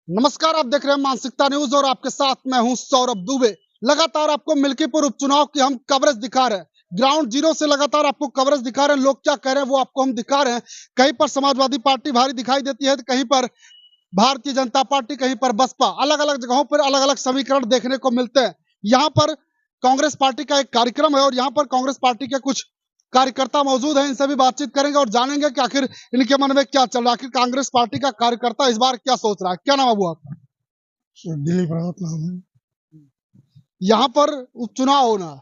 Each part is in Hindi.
नमस्कार, आप देख रहे हैं मानसिकता न्यूज और आपके साथ मैं हूं सौरभ दुबे। लगातार आपको मिल्कीपुर उपचुनाव की हम कवरेज दिखा रहे हैं। ग्राउंड जीरो से लगातार आपको कवरेज दिखा रहे हैं। लोग क्या कह रहे हैं वो आपको हम दिखा रहे हैं। कहीं पर समाजवादी पार्टी भारी दिखाई देती है, तो कहीं पर भारतीय जनता पार्टी, कहीं पर बसपा। अलग अलग जगहों पर अलग अलग समीकरण देखने को मिलते हैं। यहाँ पर कांग्रेस पार्टी का एक कार्यक्रम है और यहाँ पर कांग्रेस पार्टी के कुछ कार्यकर्ता मौजूद हैं। इनसे भी बातचीत करेंगे और जानेंगे कि आखिर इनके मन में क्या चल रहा है। आखिर कांग्रेस पार्टी का कार्यकर्ता इस बार क्या सोच रहा है। क्या नाम है आपका? दिलीप रावत नाम है। यहाँ पर उपचुनाव होना है।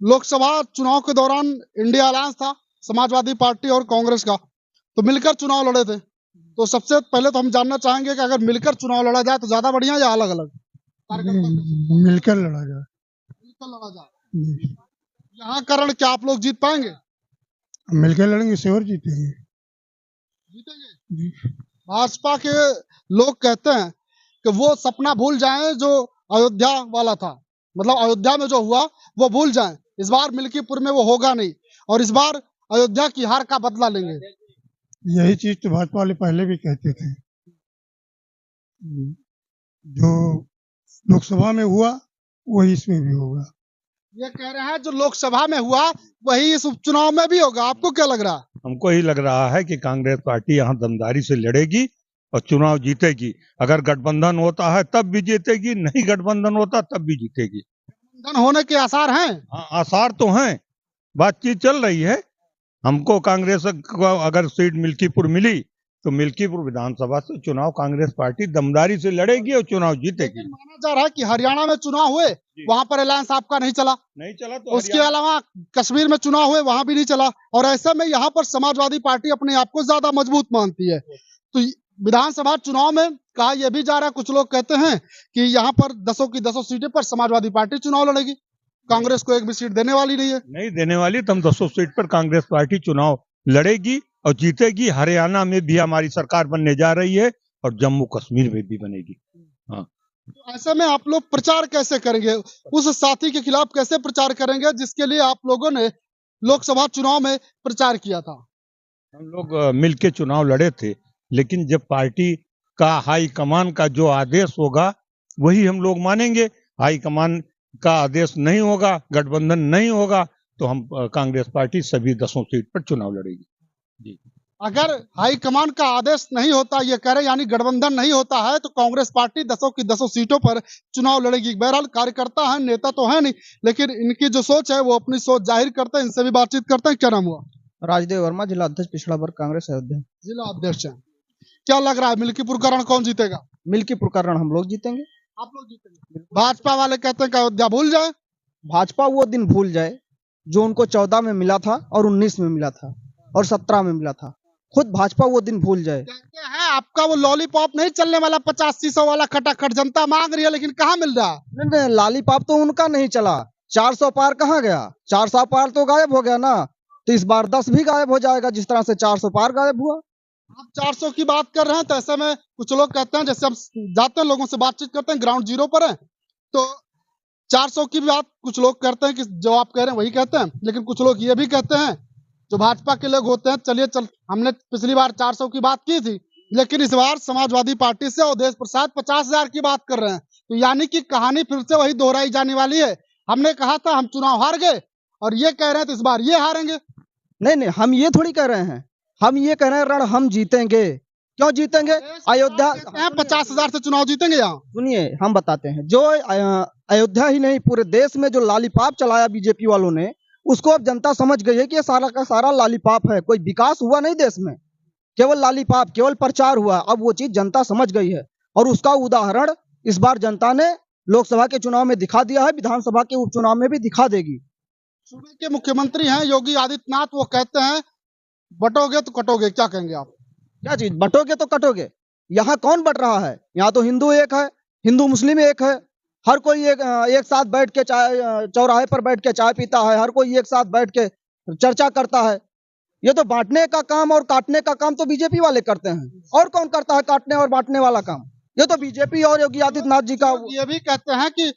लोकसभा चुनाव के दौरान इंडिया अलायंस था, समाजवादी पार्टी और कांग्रेस का, तो मिलकर चुनाव लड़े थे। तो सबसे पहले तो हम जानना चाहेंगे कि अगर मिलकर चुनाव लड़ा जाए तो ज्यादा बढ़िया या अलग अलग? मिलकर लड़ा जाए। मिलकर लड़ा जाए। यहाँ कारण क्या आप लोग जीत पाएंगे? मिलकर लड़ेंगे श्योर जीतेंगे। जीतेंगे। भाजपा के लोग कहते हैं कि वो सपना भूल जाएं जो अयोध्या वाला था, मतलब अयोध्या में जो हुआ वो भूल जाएं। इस बार मिल्कीपुर में वो होगा नहीं और इस बार अयोध्या की हार का बदला लेंगे। यही चीज तो भाजपा वाले पहले भी कहते थे। जो लोकसभा में हुआ वही इसमें भी होगा। ये कह रहे हैं जो लोकसभा में हुआ वही इस उपचुनाव में भी होगा। आपको क्या लग रहा है? हमको ही लग रहा है कि कांग्रेस पार्टी यहाँ दमदारी से लड़ेगी और चुनाव जीतेगी। अगर गठबंधन होता है तब भी जीतेगी, नहीं गठबंधन होता तब भी जीतेगी। गठबंधन होने के आसार हैं? हाँ, आसार तो हैं, बातचीत चल रही है। हमको कांग्रेस को अगर सीट मिल्कीपुर मिली तो मिल्कीपुर विधानसभा से चुनाव कांग्रेस पार्टी दमदारी से लड़ेगी और चुनाव जीतेगी। माना जा रहा है कि हरियाणा में चुनाव हुए, वहां पर अलायंस आपका नहीं चला। तो उसके अलावा कश्मीर में चुनाव हुए, वहां भी नहीं चला। और ऐसे में यहाँ पर समाजवादी पार्टी अपने आप को ज्यादा मजबूत मानती है। तो विधानसभा चुनाव में कहा यह भी जा रहा है, कुछ लोग कहते हैं कि यहाँ पर 10 की 10 सीटें पर समाजवादी पार्टी चुनाव लड़ेगी, कांग्रेस को एक भी सीट देने वाली नहीं है। नहीं देने वाली, तो हम 200 सीट पर कांग्रेस पार्टी चुनाव लड़ेगी और जीतेगी। हरियाणा में भी हमारी सरकार बनने जा रही है और जम्मू कश्मीर में भी बनेगी। हाँ, तो ऐसे में आप लोग प्रचार कैसे करेंगे? उस साथी के खिलाफ कैसे प्रचार करेंगे जिसके लिए आप लोगों ने लोकसभा चुनाव में प्रचार किया था? हम लोग मिल के चुनाव लड़े थे, लेकिन जब पार्टी का हाई कमान का जो आदेश होगा वही हम लोग मानेंगे। हाई कमान का आदेश नहीं होगा, गठबंधन नहीं होगा, तो हम कांग्रेस पार्टी सभी 10 सीट पर चुनाव लड़ेगी। जी। अगर हाईकमान का आदेश नहीं होता, ये कह रहे यानी गठबंधन नहीं होता है, तो कांग्रेस पार्टी 10 की 10 सीटों पर चुनाव लड़ेगी। बहरहाल कार्यकर्ता है, नेता तो है नहीं, लेकिन इनकी जो सोच है वो अपनी सोच जाहिर करते हैं। इनसे भी बातचीत करते हैं। क्या नाम हुआ? राजदेव वर्मा, जिला अध्यक्ष पिछड़ा वर्ग कांग्रेस अयोध्या। जिला अध्यक्ष है। क्या लग रहा है मिल्कीपुर का रण कौन जीतेगा? मिल्कीपुर का रण हम लोग जीतेंगे। आप लोग जीतेंगे। भाजपा वाले कहते हैं कि अयोध्या भूल जाए। भाजपा वो दिन भूल जाए जो उनको 14 में मिला था और 19 में मिला था और 17 में मिला था। खुद भाजपा वो दिन भूल जाए। कहते हैं आपका वो लॉलीपॉप नहीं चलने वाला, 50-100 वाला खटाखट जनता मांग रही है, लेकिन कहाँ मिल रहा? नहीं, लालीपाप तो उनका नहीं चला। 400 पार कहाँ गया? 400 पार तो गायब हो गया ना। तो इस बार 10 भी गायब हो जाएगा, जिस तरह से 400 पार गायब हुआ। आप 400 की बात कर रहे हैं, तो ऐसे में कुछ लोग कहते हैं, जैसे हम जाते हैं लोगों से बातचीत करते हैं, ग्राउंड जीरो पर है, तो 400 की बात कुछ लोग करते हैं कि जो आप कह रहे हैं वही कहते हैं। लेकिन कुछ लोग ये भी कहते हैं, जो भाजपा के लोग होते हैं, हमने पिछली बार 400 की बात की थी, लेकिन इस बार समाजवादी पार्टी से अवधेश प्रसाद 50,000 की बात कर रहे हैं। तो यानी कि कहानी फिर से वही दोहराई जाने वाली है। हमने कहा था हम चुनाव हार गए और ये कह रहे हैं तो इस बार ये हारेंगे। नहीं, हम ये थोड़ी कह रहे हैं। हम ये कह रहे हैं रण हम जीतेंगे। क्यों जीतेंगे? अयोध्या 50,000 से चुनाव जीतेंगे। यहाँ सुनिए, हम बताते हैं। जो अयोध्या ही नहीं, पूरे देश में जो लालीपाप चलाया बीजेपी वालों ने, उसको अब जनता समझ गई है कि ये सारा का सारा लालीपाप है। कोई विकास हुआ नहीं देश में, केवल लालीपाप, केवल प्रचार हुआ। अब वो चीज जनता समझ गई है और उसका उदाहरण इस बार जनता ने लोकसभा के चुनाव में दिखा दिया है, विधानसभा के उपचुनाव में भी दिखा देगी। सूबे के मुख्यमंत्री हैं योगी आदित्यनाथ, वो कहते हैं बटोगे तो कटोगे। क्या कहेंगे आप? क्या चीज? बटोगे तो कटोगे। यहाँ कौन बट रहा है? यहाँ तो हिंदू एक है, हिंदू मुस्लिम एक है। हर कोई एक साथ बैठ के चाय, चौराहे पर बैठ के चाय पीता है। हर कोई एक साथ बैठ के चर्चा करता है। ये तो बांटने का काम और काटने का काम तो बीजेपी वाले करते हैं। और कौन करता है काटने और बांटने वाला काम? ये तो बीजेपी और योगी आदित्यनाथ जी का। ये भी कहते हैं कि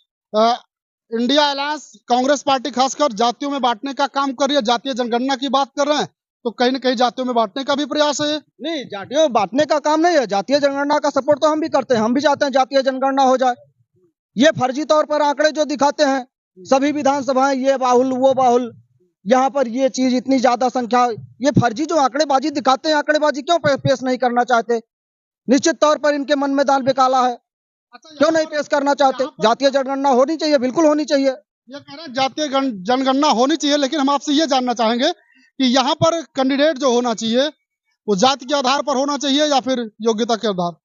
इंडिया अलायंस, कांग्रेस पार्टी खासकर जातियों में बांटने का काम कर रही है, जातीय जनगणना की बात कर रहे हैं। तो कहीं न कहीं जातियों में बांटने का भी प्रयास है ये। नहीं, जातियों में बांटने का काम नहीं है। जातीय जनगणना का सपोर्ट तो हम भी करते हैं, हम भी चाहते हैं जातीय जनगणना हो जाए। ये फर्जी तौर पर आंकड़े जो दिखाते हैं, सभी विधानसभाएं ये बाहुल वो बाहुल, यहाँ पर ये चीज इतनी ज्यादा संख्या, ये फर्जी जो आंकड़ेबाजी दिखाते हैं, आंकड़ेबाजी क्यों पेश नहीं करना चाहते? निश्चित तौर पर इनके मन में दाल बेकाला है, क्यों नहीं पेश करना चाहते? जातीय जनगणना होनी चाहिए, बिल्कुल होनी चाहिए। ये कह रहे हैं जातीय जनगणना होनी चाहिए, लेकिन हम आपसे ये जानना चाहेंगे कि यहाँ पर कैंडिडेट जो होना चाहिए वो जाति के आधार पर होना चाहिए या फिर योग्यता के आधार?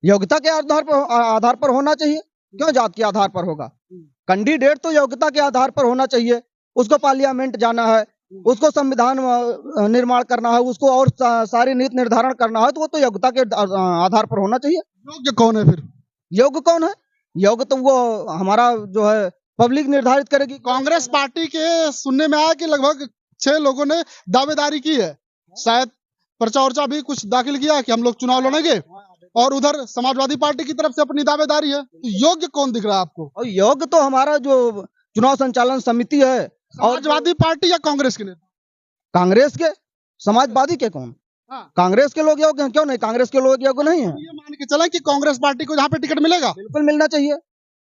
योग्यता के आधार पर होना चाहिए, क्यों जाति के आधार पर होगा? कैंडिडेट तो योग्यता के आधार पर होना चाहिए। उसको पार्लियामेंट जाना है, उसको संविधान निर्माण करना है, उसको और सारी नीति निर्धारण करना है, तो वो तो योग्यता के आधार पर होना चाहिए। योग्य कौन है फिर? योग्य कौन है? योग्य तो वो हमारा जो है पब्लिक निर्धारित करेगी। कांग्रेस पार्टी के सुनने में आया कि लगभग 6 लोगों ने दावेदारी की है, शायद पर्चा वर्चा भी कुछ दाखिल किया है कि हम लोग चुनाव लड़ेंगे, और उधर समाजवादी पार्टी की तरफ से अपनी दावेदारी है। तो योग्य कौन दिख रहा है आपको? और योग्य तो हमारा जो चुनाव संचालन समिति है, और समाजवादी पार्टी या कांग्रेस के नेता? कांग्रेस के, समाजवादी के कौन? हाँ। कांग्रेस के लोग योग्य हैं, क्यों नहीं? कांग्रेस के लोग योग्य नहीं है? ये मान के चलें कि कांग्रेस पार्टी को यहाँ पे टिकट मिलेगा? बिल्कुल मिलना चाहिए,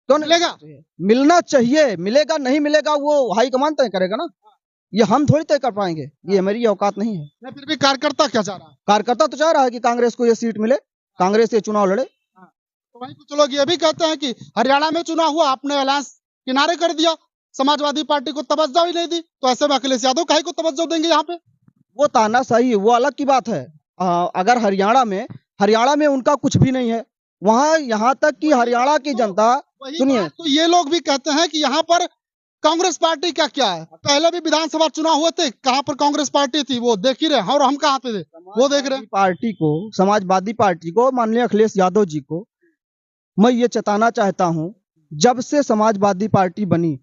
क्यों नहीं मिलेगा? मिलना चाहिए। मिलेगा नहीं मिलेगा वो हाईकमान तय करेगा ना, ये हम थोड़ी तय कर पाएंगे, ये हमारी औकात नहीं है। नहीं, फिर भी कार्यकर्ता क्या चाह रहा है? कार्यकर्ता तो चाह रहा है कि कांग्रेस को ये सीट मिले, कांग्रेस ये चुनाव लड़े। तो वहीं कुछ लोग ये भी कहते हैं कि हरियाणा में चुनाव हुआ, आपने अलायंस किनारे कर दिया, समाजवादी पार्टी को तवज्जो ही नहीं दी, तो ऐसे में अखिलेश यादव काहे को तवज्जो देंगे यहाँ पे? वो तानाशाही है, वो अलग की बात है। अगर हरियाणा में उनका कुछ भी नहीं है, वहाँ यहाँ तक कि हरियाणा की जनता, वही सुनिए, बात तो ये लोग भी कहते हैं कि यहाँ पर कांग्रेस पार्टी का क्या है? पहले भी विधानसभा चुनाव हुए थे, कहाँ पर कांग्रेस पार्टी थी वो देख ही रहे हैं, और हम कहाँ पे थे वो देख रहे हैं। समाजवादी पार्टी को, माननीय अखिलेश यादव जी को मैं ये चेताना चाहता हूँ, जब से समाजवादी पार्टी बनी,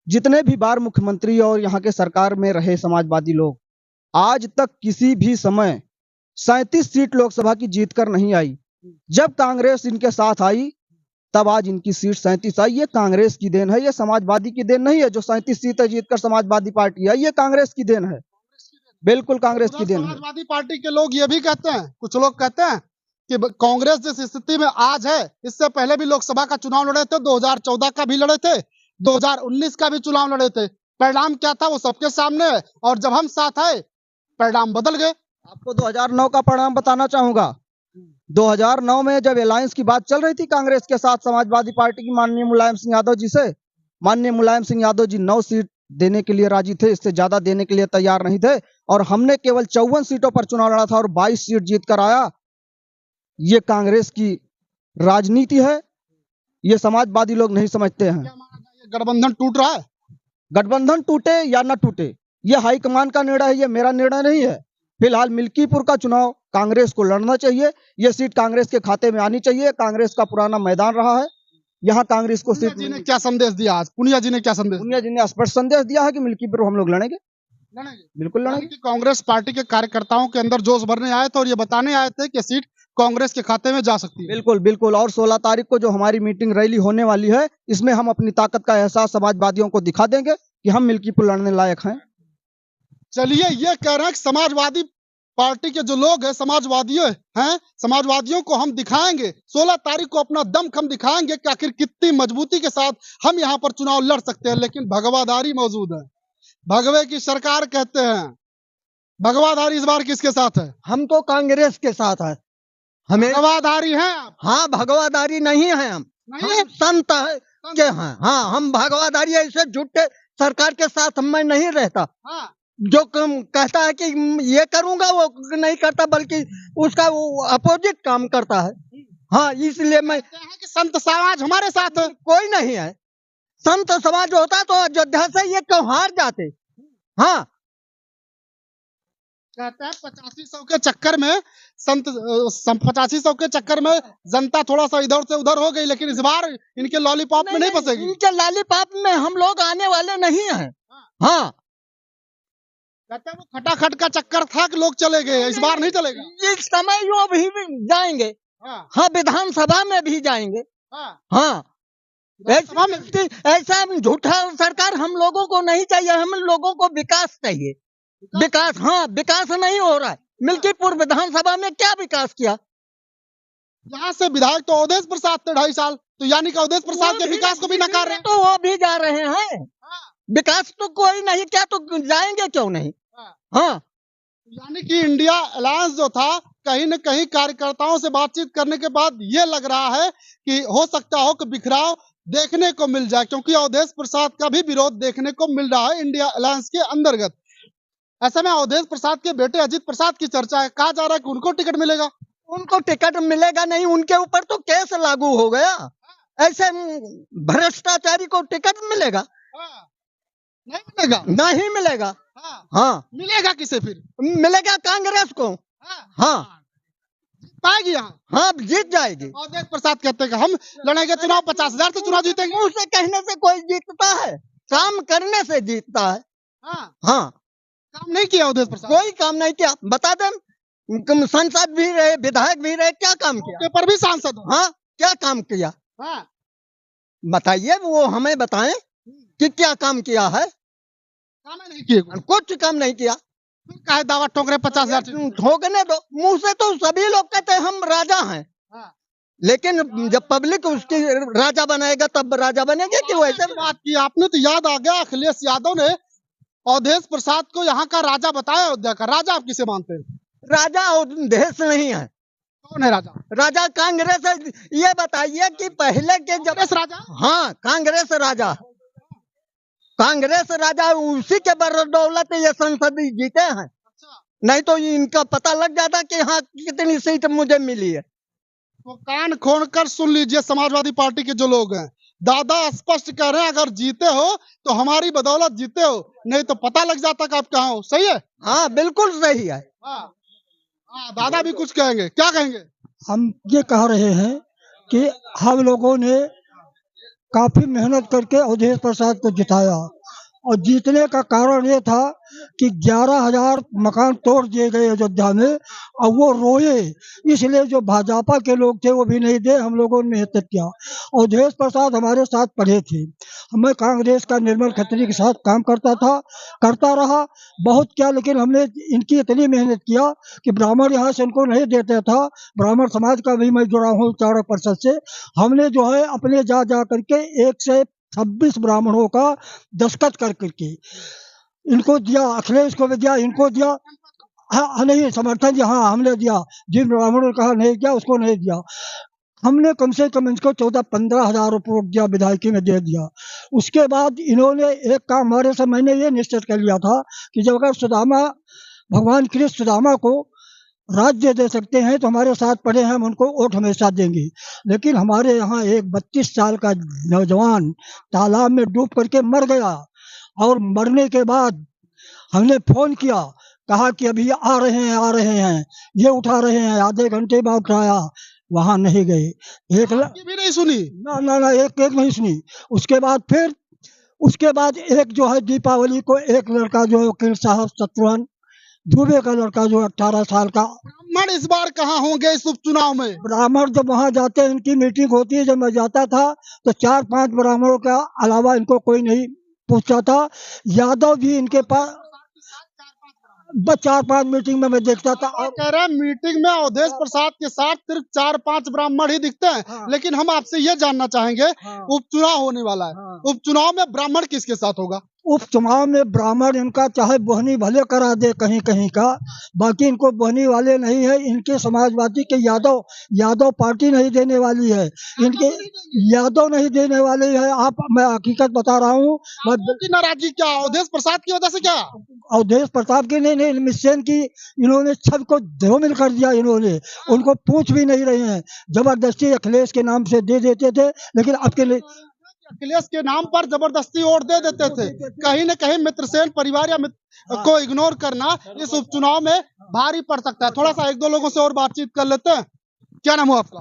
जितने भी बार मुख्यमंत्री और यहाँ के सरकार में रहे समाजवादी लोग, आज तक किसी भी समय 37 सीट लोकसभा की जीत कर नहीं आई। जब कांग्रेस इनके साथ आई, तब आज इनकी सीट 37 आई। ये कांग्रेस की देन है, ये समाजवादी की देन नहीं है। जो 37 सीटें जीतकर समाजवादी पार्टी है, ये कांग्रेस की देन है, बिल्कुल कांग्रेस की देन है। समाजवादी पार्टी के लोग ये भी कहते हैं, कुछ लोग कहते हैं कि कांग्रेस जिस स्थिति में आज है, इससे पहले भी लोकसभा का चुनाव लड़े थे, 2014 का भी लड़े थे, 2019 का भी चुनाव लड़े थे, परिणाम क्या था वो सबके सामने है, और जब हम साथ आए परिणाम बदल गए। आपको 2009 का परिणाम बताना चाहूंगा। 2009 में जब अलायंस की बात चल रही थी कांग्रेस के साथ समाजवादी पार्टी की, माननीय मुलायम सिंह यादव जी से, माननीय मुलायम सिंह यादव जी 9 सीट देने के लिए राजी थे, इससे ज्यादा देने के लिए तैयार नहीं थे, और हमने केवल 54 सीटों पर चुनाव लड़ा था और 22 सीट जीत कर आया। ये कांग्रेस की राजनीति है, ये समाजवादी लोग नहीं समझते हैं। क्या माना जाए, ये गठबंधन टूट रहा है? गठबंधन टूटे या न टूटे, ये हाईकमान का निर्णय है, ये मेरा निर्णय नहीं है। फिलहाल मिल्कीपुर का चुनाव कांग्रेस को लड़ना चाहिए, ये सीट कांग्रेस के खाते में आनी चाहिए। कांग्रेस का पुराना मैदान रहा है, यहाँ कांग्रेस को सीट। जी ने क्या संदेश दिया आज? पुनिया जी ने क्या संदेश? पुनिया जी ने स्पष्ट संदेश दिया है कि मिल्कीपुर हम लोग लड़ेंगे, बिल्कुल लड़ेंगे। कांग्रेस पार्टी के कार्यकर्ताओं के अंदर जोश भरने आए थे और ये बताने आए थे कि सीट कांग्रेस के खाते में जा सकती है। बिल्कुल बिल्कुल, और 16 तारीख को जो हमारी मीटिंग रैली होने वाली है, इसमें हम अपनी ताकत का एहसास समाजवादियों को दिखा देंगे कि हम मिल्कीपुर लड़ने लायक हैं। चलिए, ये कह रहे हैं कि समाजवादी पार्टी के जो लोग हैं समाजवादियों को हम दिखाएंगे, 16 तारीख को अपना दमखम दिखाएंगे कि आखिर कितनी मजबूती के साथ हम यहाँ पर चुनाव लड़ सकते हैं। लेकिन भगवाधारी मौजूद है, भगवे की सरकार कहते हैं। भगवाधारी इस बार किसके साथ है? हम तो कांग्रेस के साथ है। हमें भगवाधारी हैं आप? हाँ, भगवाधारी नहीं है हम संत है के हैं। हाँ, हम भगवाधारी ऐसे झूठे सरकार के साथ मैं नहीं रहता। हाँ। जो कहता है कि ये करूंगा वो नहीं करता, बल्कि उसका वो अपोजिट काम करता है। हाँ, इसलिए मैं कि संत समाज हमारे साथ है। कोई नहीं है। संत समाज होता तो अयोध्या से ये क्यों हार जाते। हाँ, कहते हैं 8500 के चक्कर में 8500 के चक्कर में जनता थोड़ा सा इधर से उधर हो गई, लेकिन इस बार इनके लॉलीपॉप में नहीं फंसेगी। इनके लॉलीपॉप में हम लोग आने वाले नहीं हैं। हाँ, कहते हैं वो खटाखट का चक्कर था कि लोग चले गए, इस बार नहीं चलेगा। इस समय वो भी जाएंगे। हाँ, विधानसभा में भी जाएंगे। हाँ, ऐसा झूठा सरकार हम लोगों को नहीं चाहिए, हम लोगों को विकास चाहिए। विकास, हाँ विकास नहीं हो रहा है। मिल्कीपुर विधानसभा में क्या विकास किया? यहाँ से विधायक तो अवधेश प्रसाद थे 2.5 साल, तो यानी कि अवधेश प्रसाद के विकास को भी नकार रहे हैं। तो वो भी जा रहे हैं, विकास तो कोई नहीं किया तो जाएंगे क्यों नहीं? हाँ, यानी कि इंडिया अलायंस जो था, कहीं न कहीं कार्यकर्ताओं से बातचीत करने के बाद ये लग रहा है कि हो सकता हो कि बिखराव देखने को मिल जाए, क्योंकि अवधेश प्रसाद का भी विरोध देखने को मिल रहा है इंडिया अलायंस के अंतर्गत। ऐसे में अवधेश प्रसाद के बेटे अजित प्रसाद की चर्चा है, कहा जा रहा है कि उनको टिकट मिलेगा। उनको टिकट मिलेगा नहीं, उनके ऊपर तो केस लागू हो गया। ऐसे भ्रष्टाचारी को टिकट मिलेगा? नहीं मिलेगा, नहीं मिलेगा। हाँ, मिलेगा किसे फिर? मिलेगा कांग्रेस को। हाँ, पाएगी यहाँ। हाँ जीत जाएगी। अवधेश प्रसाद कहते हैं कि हम लड़ेंगे चुनाव, 50,000 से चुनाव जीतेंगे। मुंह से कहने से कोई जीतता है? काम करने से जीतता है। हाँ, काम नहीं किया अवधेश प्रसाद, कोई काम नहीं किया। बता दें, संसद भी रहे, विधायक भी रहे, क्या काम किया? के पर भी सांसद हो। हाँ, क्या काम किया? बताइए, वो हमें बताएं कि क्या काम किया है। काम नहीं किए, कुछ काम नहीं किया। काहे दावा ठोक रहे 50,000? ठोकने दो, मुंह से तो सभी लोग कहते हैं हम राजा हैं, लेकिन जब पब्लिक उसकी राजा बनाएगा तब राजा बनेंगे कि वैसे? बात की आपने तो याद आ गया, अखिलेश यादव ने अवधेश प्रसाद को यहाँ का राजा बताया। अयोध्या का राजा आप किसे मानते हैं? राजा अवधेश नहीं है। कौन है राजा? राजा कांग्रेस है। ये बताइए कि पहले के जब राजा, हाँ कांग्रेस राजा, कांग्रेस राजा, उसी के बदौलत ये संसद जीते हैं। नहीं तो इनका पता लग जाता कि हाँ कितनी सीट मुझे मिली है। तो कान खोल कर सुन लीजिए, समाजवादी पार्टी के जो लोग हैं, दादा स्पष्ट कह रहे हैं अगर जीते हो तो हमारी बदौलत जीते हो, नहीं तो पता लग जाता कि आप कहाँ हो। सही है? हाँ बिल्कुल सही है। दादा भी कुछ कहेंगे, क्या कहेंगे? हम ये कह रहे हैं कि हम लोगों ने काफी मेहनत करके अवधेश प्रसाद को जिताया, और जीतने का कारण ये था कि 11,000 मकान तोड़ दिए गए अयोध्या में, और वो रोए, इसलिए जो भाजपा के लोग थे वो भी नहीं दे, हम लोगों ने मेहनत किया। अवधेश प्रसाद हमारे साथ पढ़े थे, मैं कांग्रेस का निर्मल खत्री के साथ काम करता रहा बहुत क्या, लेकिन हमने इनकी इतनी मेहनत किया कि ब्राह्मण यहाँ से इनको नहीं देता था। ब्राह्मण समाज का भी मैं जुड़ा हूँ 4% से। हमने जो है अपने जा करके 126 ब्राह्मणों का दस्तखत करके इनको दिया, अखिलेश को भी दिया, इनको दिया। हाँ नहीं समर्थन जी, हाँ हमने दिया। जिन ब्राह्मणों ने कहा नहीं दिया उसको नहीं दिया। हमने कम से कम इनको 14-15 हजार रुपये दिया, विधायकी में दे दिया। उसके बाद इन्होंने एक काम हमारे से, मैंने ये निश्चित कर लिया था कि जब अगर सुदामा, भगवान कृष्ण सुदामा को राज्य दे सकते हैं तो हमारे साथ पड़े हैं, हम उनको वोट हमेशा देंगे। लेकिन हमारे यहाँ एक 32 साल का नौजवान तालाब में डूब करके मर गया, और मरने के बाद हमने फोन किया, कहा कि अभी आ रहे हैं, ये उठा रहे हैं। आधे घंटे बाद उठाया, वहां नहीं गए। एक भी नहीं सुनी ना एक नहीं सुनी। उसके बाद एक जो है दीपावली को एक लड़का जो है वकील साहब शत्रुघ्न दुबे का लड़का जो 18 साल का, ब्राह्मण इस बार कहाँ होंगे इस उपचुनाव में? ब्राह्मण जब वहां जाते हैं, इनकी मीटिंग होती है, जब मैं जाता था तो 4-5 ब्राह्मणों का अलावा इनको कोई नहीं पूछता था। यादव भी इनके पास 4-5 मीटिंग में मैं देखता था। कह रहे हैं मीटिंग में अवधेश प्रसाद के साथ सिर्फ 4-5 ब्राह्मण ही दिखते हैं। हाँ। लेकिन हम आपसे ये जानना चाहेंगे, हाँ। उपचुनाव होने वाला है, हाँ। उपचुनाव में ब्राह्मण किसके साथ होगा? उपचुनाव में ब्राह्मण इनका चाहे बोहनी भले करा दे कहीं का, बाकी इनको बोहनी वाले नहीं है। इनके समाजवादी के यादव पार्टी नहीं देने वाली है, इनके यादव नहीं देने वाले है। मैं हकीकत बता रहा हूँ। नाराजगी क्या अवधेश प्रसाद की वजह से? क्या अवधेश प्रताप की नहीं, मिशन की इन्होंने सबको धूमिल कर दिया। इन्होंने उनको पूछ भी नहीं रहे हैं, जबरदस्ती अखिलेश के नाम से दे देते थे, लेकिन अब के लिए अखिलेश के नाम पर जबरदस्ती वोट दे देते थे। कहीं न कहीं मित्रसेन परिवार या को इग्नोर करना इस उपचुनाव में भारी पड़ सकता है। थोड़ा सा 1-2 लोगों से और बातचीत कर लेते हैं। क्या नाम हो आपका?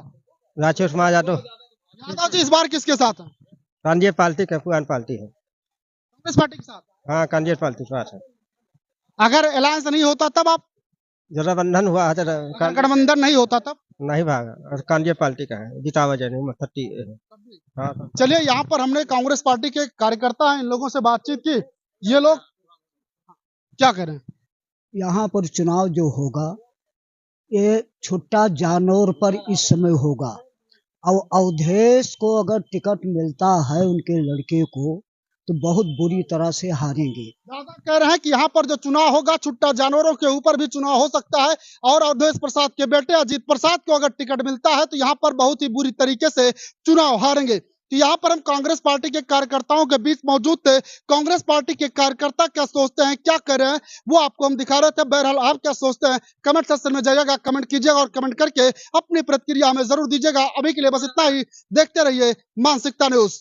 राजेश कुमार यादव। यादव जी, इस बार किसके साथ है? कांग्रेस पार्टी का पुरान पार्टी है। कांग्रेस पार्टी के साथ? हाँ कांग्रेस पार्टी के साथ है। अगर अलायंस नहीं होता तब आप? गठबंधन हुआ है, गठबंधन नहीं होता तब नहीं भागा, और कांग्रेस पार्टी का है, जीता वजह नहीं मथट्टी है। हाँ। चलिए, यहाँ पर हमने कांग्रेस पार्टी के कार्यकर्ता हैं, इन लोगों से बातचीत की। ये लोग क्या कह रहे हैं? यहाँ पर चुनाव जो होगा ये छुट्टा जानवर पर इस समय होगा। और अवधेश को अगर टिकट मिलता है उनके लड़के को तो बहुत बुरी तरह से हारेंगे। दादा कह रहे हैं कि यहाँ पर जो चुनाव होगा छुट्टा जानवरों के ऊपर भी चुनाव हो सकता है और अवधेश प्रसाद के बेटे अजीत प्रसाद को अगर टिकट मिलता है तो यहाँ पर बहुत ही बुरी तरीके से चुनाव हारेंगे। तो यहाँ पर हम कांग्रेस पार्टी के कार्यकर्ताओं के बीच मौजूद थे। कांग्रेस पार्टी के कार्यकर्ता क्या सोचते हैं, क्या कर रहे हैं, वो आपको हम दिखा रहे थे। बहरहाल आप क्या सोचते हैं कमेंट सेक्शन में जाइएगा, कमेंट कीजिएगा और कमेंट करके अपनी प्रतिक्रिया हमें जरूर दीजिएगा। अभी के लिए बस इतना ही। देखते रहिए मानसिकता न्यूज।